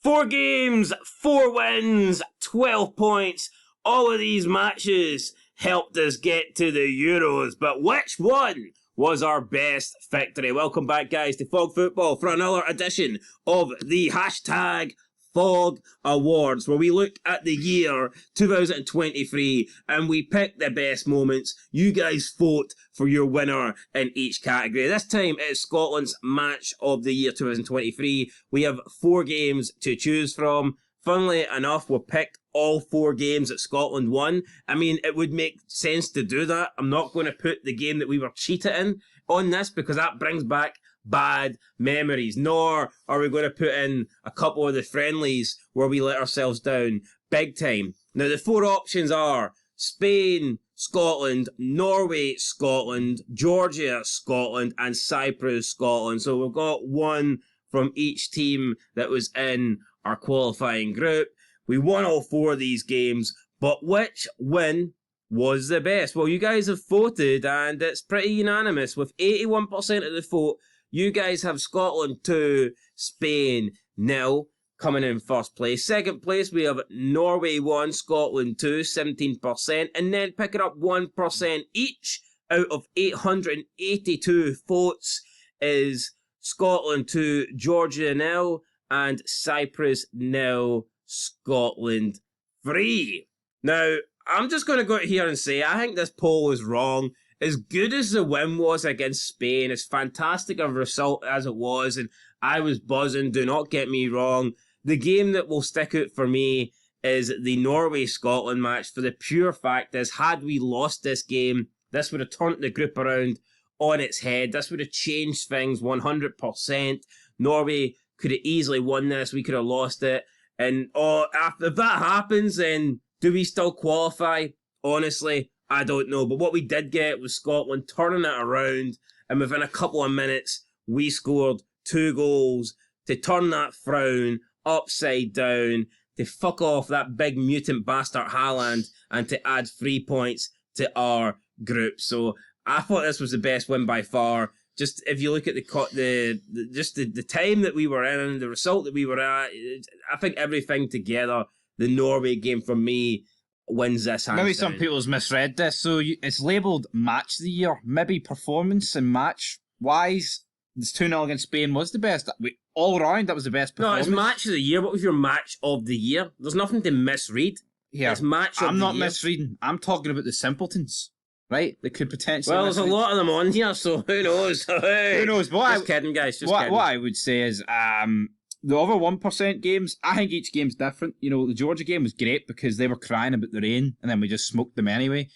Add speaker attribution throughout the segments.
Speaker 1: 4 games, 4 wins, 12 points. All of these matches helped us get to the Euros, but which one was our best victory? Welcome back, guys, to Fog Football for another edition of the hashtag Fog Awards, where we look at the year 2023 and we pick the best moments. You guys vote for your winner in each category. This time it is Scotland's match of the year 2023. We have 4 games to choose from. Funnily enough, we picked all 4 games that Scotland won. I mean, it would make sense to do that. I'm not going to put the game that we were cheated in on this because that brings back bad memories, nor are we going to put in a couple of the friendlies where we let ourselves down big time. Now, the 4 options are Spain, Scotland, Norway, Scotland, Georgia, Scotland, and Cyprus, Scotland. So we've got one from each team that was in our qualifying group. We won all 4 of these games, but which win was the best? Well, you guys have voted, and it's pretty unanimous. With 81% of the vote, you guys have Scotland 2, Spain 0, coming in first place. Second place, we have Norway 1, Scotland 2, 17%, and then picking up 1% each out of 882 votes is Scotland 2, Georgia 0, and Cyprus 0, Scotland 3. Now, I'm just going to go out here and say, I think this poll is wrong. As good as the win was against Spain, as fantastic a result as it was, and I was buzzing, do not get me wrong, the game that will stick out for me is the Norway-Scotland match, for the pure fact is, had we lost this game, this would have turned the group around on its head. This would have changed things 100%. Norway could have easily won this. We could have lost it. And if that happens, then do we still qualify? Honestly, I don't know. But what we did get was Scotland turning it around. And within a couple of minutes, we scored 2 goals to turn that frown upside down, to fuck off that big mutant bastard Haaland, and to add 3 points to our group. So I thought this was the best win by far. Just if you look at the time that we were in, the result that we were at, I think everything together, the Norway game for me wins this hands
Speaker 2: Maybe
Speaker 1: down.
Speaker 2: some people's misread this. So it's labelled match of the year. Maybe performance and match wise, this 2-0 against Spain was the best. All round, that was the best performance.
Speaker 1: No, it's match of the year. What was your match of the year? There's nothing to misread.
Speaker 2: Yeah,
Speaker 1: it's match of the year.
Speaker 2: I'm not misreading. I'm talking about the simpletons. Right? They could potentially...
Speaker 1: Well, there's a lot of them on here, so who knows?
Speaker 2: Who knows?
Speaker 1: Just kidding, guys. Just kidding.
Speaker 2: What I would say is, the other 1% games, I think each game's different. You know, the Georgia game was great because they were crying about the rain, and then we just smoked them anyway.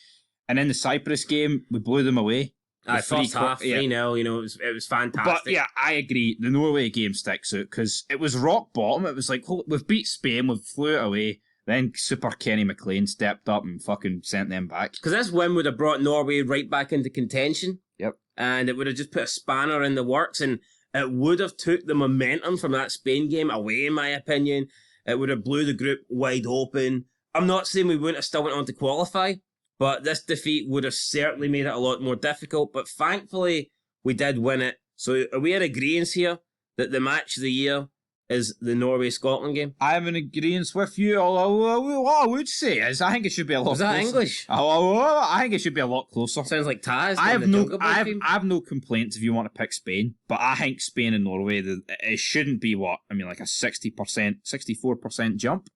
Speaker 2: And in the Cyprus game, we blew them away.
Speaker 1: First half, 3-0, you know, it was fantastic.
Speaker 2: But yeah, I agree. The Norway game sticks out because it was rock bottom. It was like, we've beat Spain, we've flew it away. Then Super Kenny McLean stepped up and fucking sent them back.
Speaker 1: Because this win would have brought Norway right back into contention.
Speaker 2: Yep.
Speaker 1: And it would have just put a spanner in the works, and it would have took the momentum from that Spain game away, in my opinion. It would have blew the group wide open. I'm not saying we wouldn't have still went on to qualify, but this defeat would have certainly made it a lot more difficult. But thankfully, we did win it. So are we in agreement here that the match of the year is the Norway-Scotland game?
Speaker 2: I'm in agreement with you, although what I would say is I think it should be a lot closer.
Speaker 1: Was that English?
Speaker 2: I think it should be a lot closer.
Speaker 1: Sounds like Taz.
Speaker 2: I have no complaints if you want to pick Spain, but I think Spain and Norway, it shouldn't be like a 60%, 64% jump.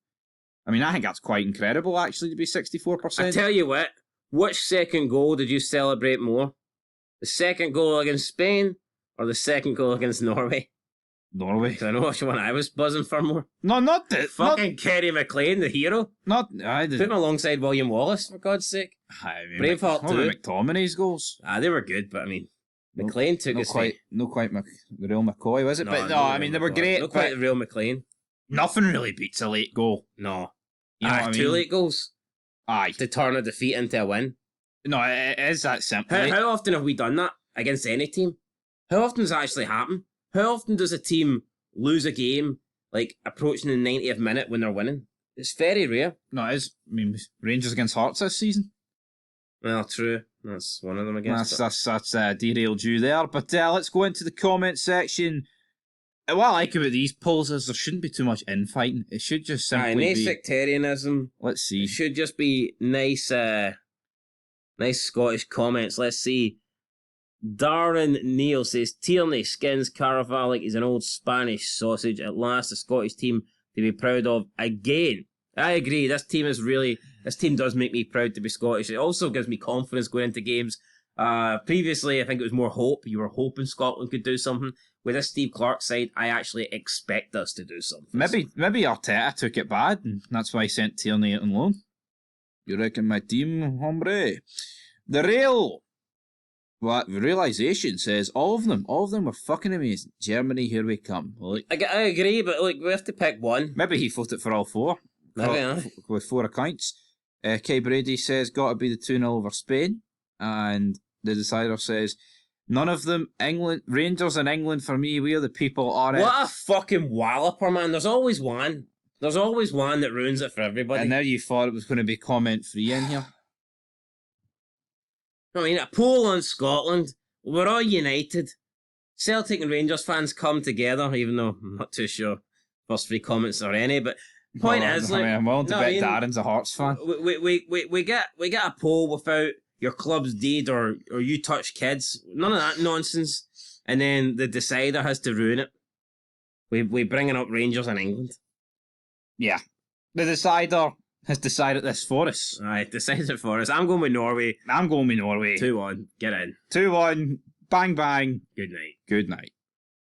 Speaker 2: I mean, I think that's quite incredible, actually, to be 64%.
Speaker 1: I tell you what, which second goal did you celebrate more? The second goal against Spain or the second goal against Norway?
Speaker 2: Norway.
Speaker 1: Do I know which one I was buzzing for more?
Speaker 2: No, not the...
Speaker 1: Fucking Kerry McLean, the hero.
Speaker 2: Not...
Speaker 1: Put him alongside William Wallace, for God's sake.
Speaker 2: I mean,
Speaker 1: Braveheart too.
Speaker 2: McTominay's goals.
Speaker 1: They were good, but I mean, McLean took us...
Speaker 2: No quite the real McCoy, was it?
Speaker 1: No,
Speaker 2: but no, I mean, they were great.
Speaker 1: Not quite the real McLean.
Speaker 2: Nothing really beats a late goal.
Speaker 1: No.
Speaker 2: You know what I mean?
Speaker 1: 2 late goals.
Speaker 2: Aye.
Speaker 1: To turn a defeat into a win.
Speaker 2: No, it is that simple.
Speaker 1: How often have we done that against any team? How often does that actually happen? How often does a team lose a game, like, approaching the 90th minute when they're winning? It's very rare.
Speaker 2: No, it is. I mean, Rangers against Hearts this season.
Speaker 1: Well, true. That's one of them, I guess.
Speaker 2: That's derailed you there. But let's go into the comment section. what I like about these polls is there shouldn't be too much infighting. It should just simply
Speaker 1: no
Speaker 2: be.
Speaker 1: sectarianism.
Speaker 2: Let's see.
Speaker 1: It should just be nice, nice Scottish comments. Let's see. Darren Neal says Tierney skins Caraval like he's an old Spanish sausage. At last, a Scottish team to be proud of again. I agree. This team does make me proud to be Scottish. It also gives me confidence going into games. Previously, I think it was more hope. You were hoping Scotland could do something. With this Steve Clark side, I actually expect us to do something.
Speaker 2: Maybe Arteta took it bad, and that's why he sent Tierney out on loan. You reckon my team, hombre? The realisation says all of them were fucking amazing. Germany, here we come. Like,
Speaker 1: I agree, but like we have to pick one.
Speaker 2: maybe he voted for all four. With 4 accounts. Kay Brady says got to be the 2-0 over Spain, and the decider says none of them. England, Rangers and England for me. We are the people.
Speaker 1: What a fucking walloper, man! There's always one. There's always one that ruins it for everybody.
Speaker 2: And now you thought it was going to be comment free in here.
Speaker 1: I mean, a poll on Scotland. We're all united. Celtic and Rangers fans come together, even though I'm not too sure first 3 comments are any, but point is, like,
Speaker 2: I'm willing to bet Darren's a Hearts fan.
Speaker 1: We get a poll without your club's deed or you touch kids, none of that nonsense, and then the decider has to ruin it. We bringing up Rangers in England.
Speaker 2: Yeah, the decider has decided this for us.
Speaker 1: Right, decided for us. I'm going with Norway.
Speaker 2: I'm going with Norway.
Speaker 1: 2-1. Get in.
Speaker 2: 2-1. Bang bang.
Speaker 1: Good night.
Speaker 2: Good night.